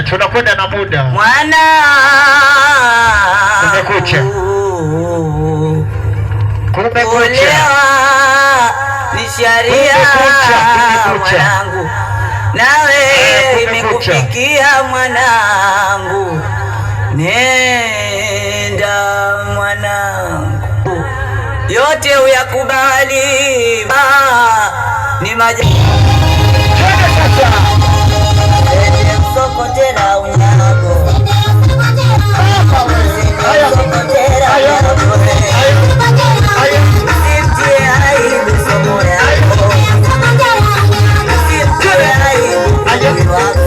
Tunakwenda na muda. Mwana kumekucha. Ni sharia mwanangu, nawe nimekufikia mwanangu, nenda mwanangu, yote uyakubali ni Sokotera unyago Sokotera unyago Simtie aibu somo yako Simtie aibu wako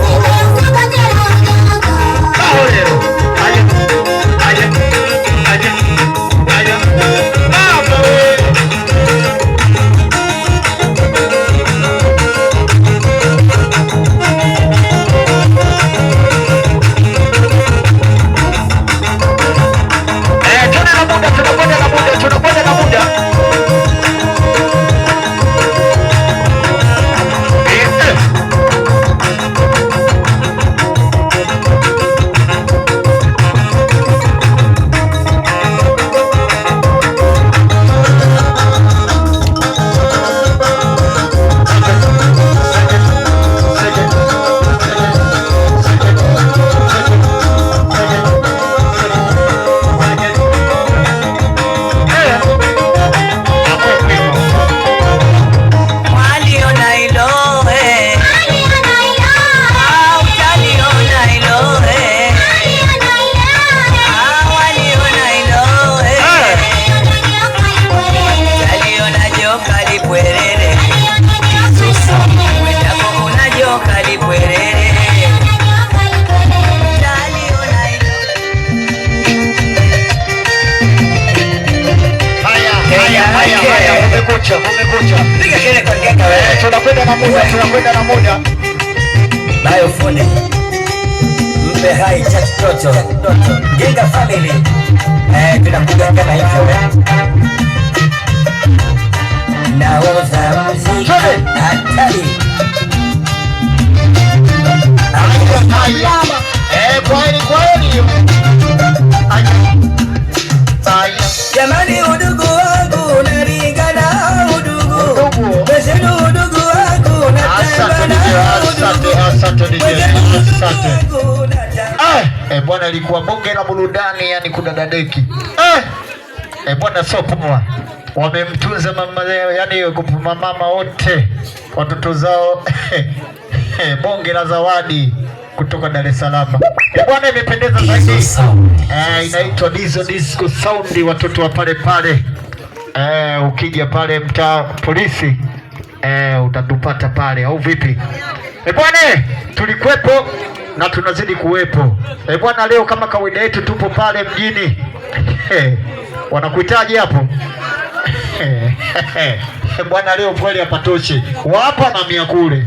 Tunakwenda na muda. Bayo fundi mpe hai cha kitoto Jenga family. Tunakuganga na hivyo naoza muziki hatari. Jamani udugu wangu nalingana udugu Besenu udugu wangu bwana ilikuwa bonge la burudani, yani kudadadeki. Bwana sio poa. wamemtunza mama, yani mama wote watoto zao bonge la zawadi kutoka Dar es Salaam. Bwana, imependeza zaidi. Inaitwa Dizo Disco Sound, watoto wa pale pale. Ukija pale mtaa polisi utatupata pale, au vipi? Bwana, tulikuwepo na tunazidi kuwepo. Bwana, leo kama kawaida yetu tupo pale mjini. Wanakuhitaji hapo. Bwana, leo kweli hapatoshi. Wapa na mia kule.